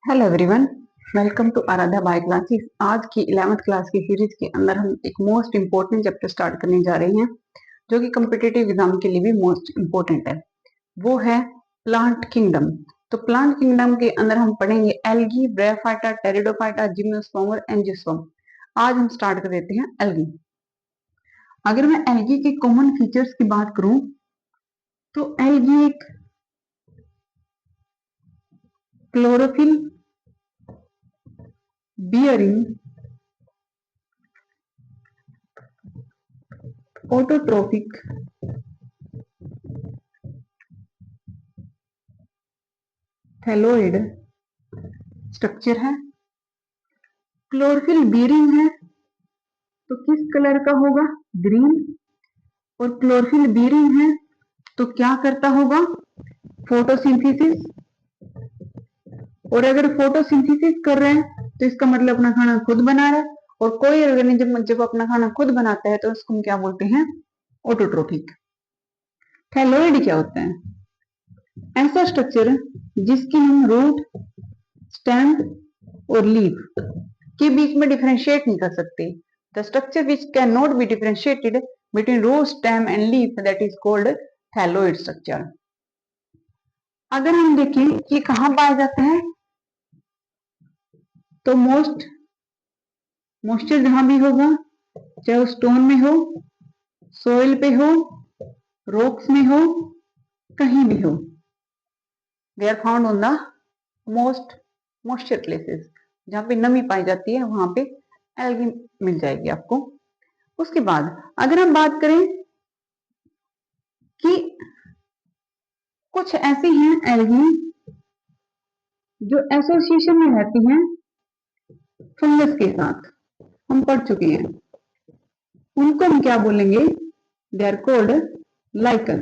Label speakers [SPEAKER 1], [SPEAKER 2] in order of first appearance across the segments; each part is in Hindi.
[SPEAKER 1] Hello everyone, welcome to Aaradhya bio classes. आज की 11th क्लास की सीरीज के अंदर हम एक मोस्ट इंपॉर्टेंट चैप्टर स्टार्ट करने जा रहे हैं जो कि कम्पिटिटिव एग्जाम के लिए भी मोस्ट इंपॉर्टेंट है। वो है प्लांट किंगडम। तो प्लांट किंगडम के अंदर हम पढ़ेंगे एल्गी, ब्रायोफाइटा, टेरिडोफाइटा, जिम्नोस्पर्म और एंजियोस्पर्म। आज हम स्टार्ट कर देते हैं एल्गी। अगर मैं एल्गी के कॉमन फीचर्स की बात करूं तो एल्गी एक chlorophyll bearing autotrophic thalloid structure है। क्लोरोफिल बियरिंग है तो किस कलर का होगा? ग्रीन। और क्लोरोफिल बियरिंग है तो क्या करता होगा? फोटोसिंथेसिस। और अगर फोटोसिंथेसिस कर रहे हैं तो इसका मतलब अपना खाना खुद बना रहा है। और कोई ऑर्गेनिज्म जब अपना खाना खुद बनाता है तो उसको हम क्या बोलते हैं? ऑटोट्रोफिक। थैलोइड क्या होता है? ऐसा स्ट्रक्चर जिसकी हम रूट, स्टेम और लीफ के बीच में डिफरेंशिएट नहीं कर सकते। The structure which can not be differentiated between root, stem and leaf that is called thalloid structure. अगर हम देखें कि कहां पाया जाता है तो मॉइस्चर जहां भी होगा, चाहे वो स्टोन में हो, सोइल पे हो, रॉक्स में हो, कहीं भी हो, they are found on the most moisture places. जहां पे नमी पाई जाती है वहां पे एल्गी मिल जाएगी आपको। उसके बाद अगर हम बात करें कि कुछ ऐसी हैं एल्गी जो एसोसिएशन में रहती हैं फंगस के साथ, हम पढ़ चुके हैं, उनको हम क्या बोलेंगे? They are called lichen.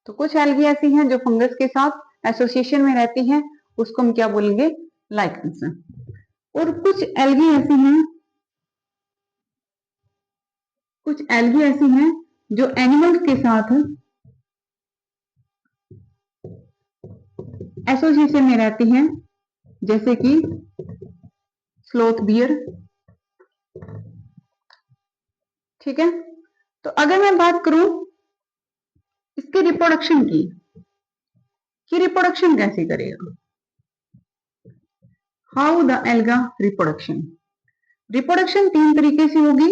[SPEAKER 1] तो कुछ एल्गी ऐसी हैं जो फंगस के साथ एसोसिएशन में रहती हैं, उसको हम क्या बोलेंगे? लाइकन्स। और कुछ एल्गी ऐसी हैं जो एनिमल्स के साथ एसोसिएशन में रहती हैं, जैसे कि स्लोथ बियर। ठीक है। तो अगर मैं बात करूं इसके रिप्रोडक्शन की, कि रिप्रोडक्शन कैसे करेगा? How the alga reproduction? Reproduction तीन तरीके से होगी: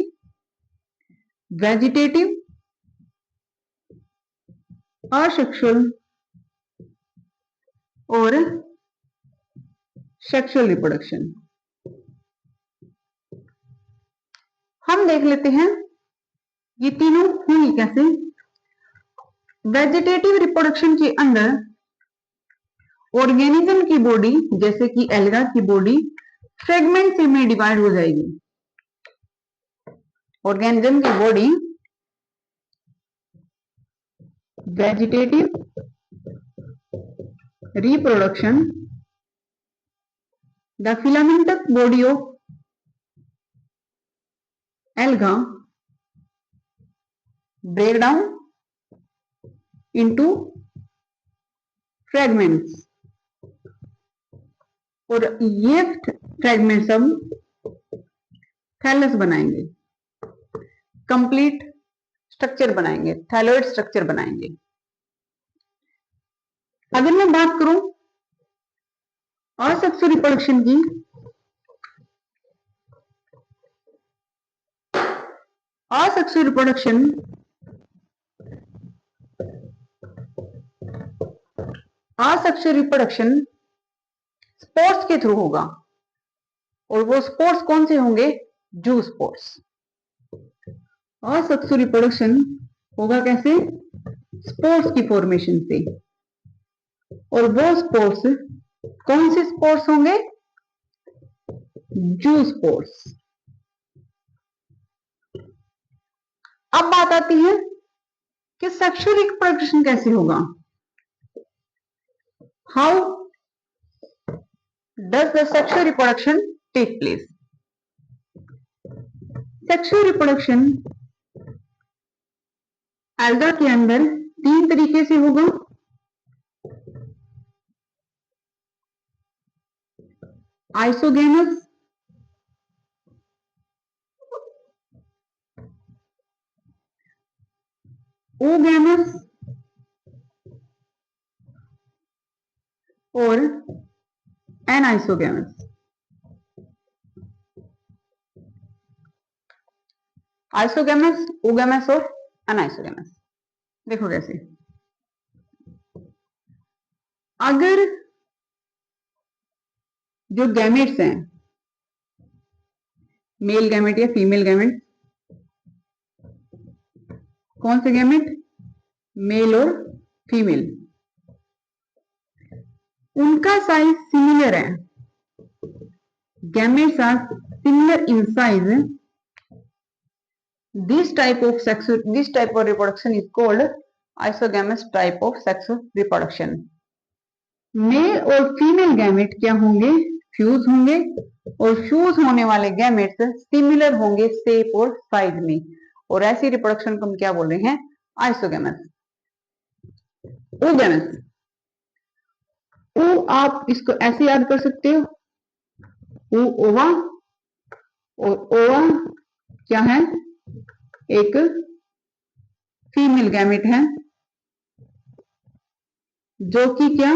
[SPEAKER 1] वेजिटेटिव, असेक्सुअल और सेक्सुअल रिप्रोडक्शन। हम देख लेते हैं ये तीनों हुई कैसे। वेजिटेटिव रिप्रोडक्शन के अंदर ऑर्गेनिज्म की बॉडी, जैसे कि एल्गा की बॉडी, फ्रेगमेंट में डिवाइड हो जाएगी। ऑर्गेनिज्म की body vegetative reproduction, the filamentous body of alga break down into fragments, और ये फ्रेगमेंट्स हम थैलस बनाएंगे, कंप्लीट स्ट्रक्चर बनाएंगे, थैलोइड स्ट्रक्चर बनाएंगे। अगर मैं बात करूं असेक्सुअल रिप्रोडक्शन की, असेक्सुअल रिप्रोडक्शन स्पोर्स के थ्रू होगा। और वो स्पोर्स कौन से होंगे? जू स्पोर्स। असेक्सुअल रिप्रोडक्शन होगा कैसे? स्पोर्स की फॉर्मेशन से। और वो स्पोर्स कौन से स्पोर्स होंगे? जू स्पोर्स। अब बात आती है कि सेक्सुअल रिप्रोडक्शन कैसे होगा। How does the sexual reproduction take place? Sexual reproduction alga के अंदर तीन तरीके से होगा: आइसोगेमस, ओगेमस और एनाइसोगेमस। आइसोगेमस, ओगेमस और एनाइसोगेमस। देखो कैसे, अगर जो गैमेट्स हैं, मेल गैमेट या फीमेल गैमेट, कौन से गैमेट, मेल और फीमेल, उनका साइज सिमिलर है, gametes are similar in size, this type of reproduction is called isogamous type of sex reproduction। Male और फीमेल गैमेट क्या होंगे, फ्यूज होंगे, और फ्यूज होने वाले गैमेट्स सिमिलर होंगे शेप और साइज में, और ऐसी रिप्रोडक्शन को हम क्या बोल रहे हैं, आइसोगैमस। ओगैमस, ओ आप इसको ऐसे याद कर सकते हो, ओ ओवा, और ओवा क्या है, एक फीमेल गैमेट है जो कि क्या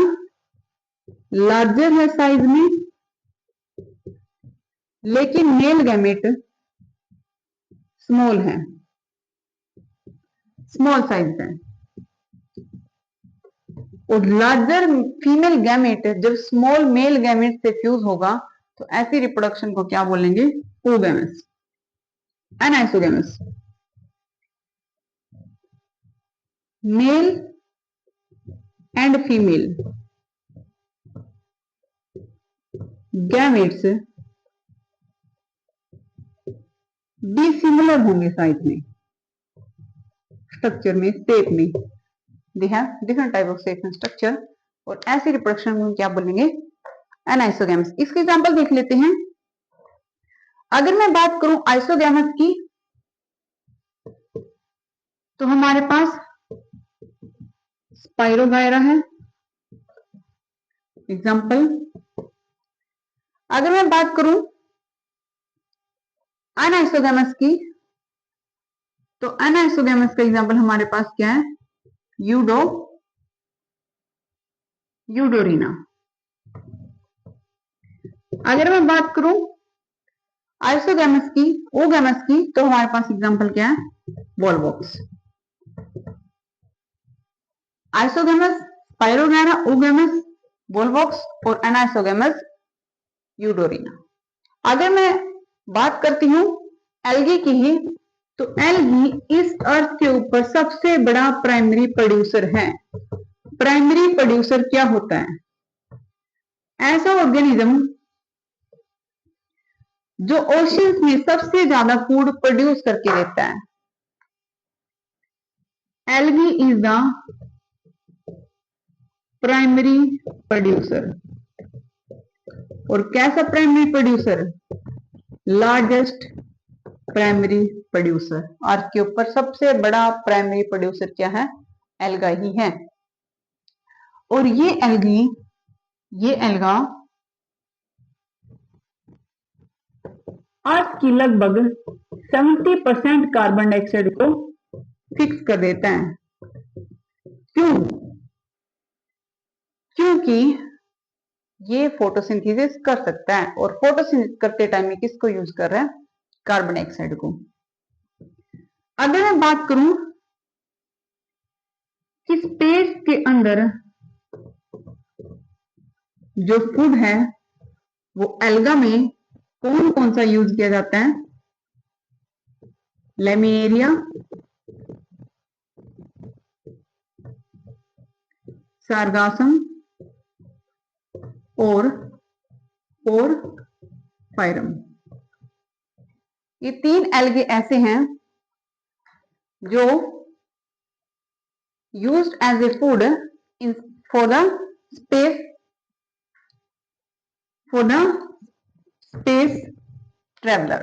[SPEAKER 1] लार्जर है साइज में, लेकिन मेल गैमेट स्मॉल है, स्मॉल साइज है। और लार्जर फीमेल गैमेट जब स्मॉल मेल गैमेट से फ्यूज होगा तो ऐसी रिप्रोडक्शन को क्या बोलेंगे, oogamous. Anisogamous, male and female gametes dissimilar होंगे साइज में, स्ट्रक्चर में, शेप में, they have different type of shape and structure, और ऐसी रिप्रोडक्शन को क्या बोलेंगे, एनाइसोगैमस। इसके एग्जांपल देख लेते हैं। अगर मैं बात करूं आइसोगैमस की, तो हमारे पास स्पाइरोगायरा है एग्जांपल। अगर मैं बात करूं अनआइसोगैमस की, तो अनआइसोगैमस का एग्जांपल हमारे पास क्या है, यूडोरीना। अगर मैं बात करूं आइसोगैमस की, ओगैमस की, तो हमारे पास एग्जांपल क्या है, वॉलवॉक्स। आइसोगैमस, स्पाइरोगैरा, ओगैमस, वॉलवॉक्स, और एनाइसोगैमस, यूडोरीना। अगर मैं बात करती हूं एल्गी की ही, तो एल्गी इस अर्थ के ऊपर सबसे बड़ा प्राइमरी प्रोड्यूसर है। प्राइमरी प्रोड्यूसर क्या होता है, ऐसा ऑर्गेनिज्म जो ओशियंस में सबसे ज्यादा फूड प्रोड्यूस करके देता है। Algae is the primary producer. और कैसा primary producer, largest primary producer. Earth के ऊपर सबसे बड़ा प्राइमरी प्रोड्यूसर क्या है, एल्गा ही है। और ये एल्गा अर्थ की लगभग 70% कार्बन डाइऑक्साइड को फिक्स कर देता है। क्यों, क्योंकि ये फोटोसिंथेसिस कर सकता है, और फोटोसिंथेसिस करते टाइम में किसको यूज कर रहा है, कार्बन डाइऑक्साइड को। अगर मैं बात करूं कि स्पेस के अंदर जो फूड है वो एल्गा में कौन कौन सा यूज किया जाता है, लेमिनेरिया, सारगासम और पोरफायरम। ये 3 एल्गे ऐसे हैं जो used as a food for the space traveler।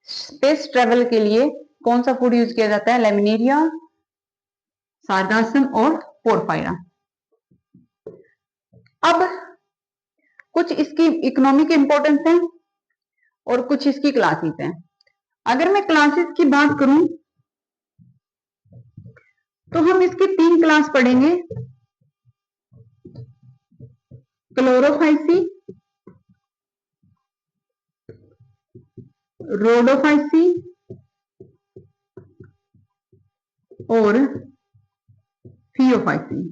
[SPEAKER 1] Space travel के लिए कौन सा फूड यूज किया जाता है, लेमिनेरिया, सारगासम और पोरफायरा। अब कुछ इसकी इकोनॉमिक इंपॉर्टेंस है और कुछ इसकी क्लासेस हैं। अगर मैं क्लासेस की बात करूं तो हम इसकी 3 क्लास पढ़ेंगे, क्लोरोफाइसी, रोडोफाइसी और फियोफाइसी।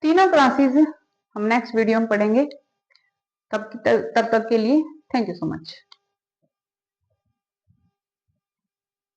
[SPEAKER 1] तीनों क्लासेस हम नेक्स्ट वीडियो में पढ़ेंगे। तब तक के लिए थैंक यू सो मच।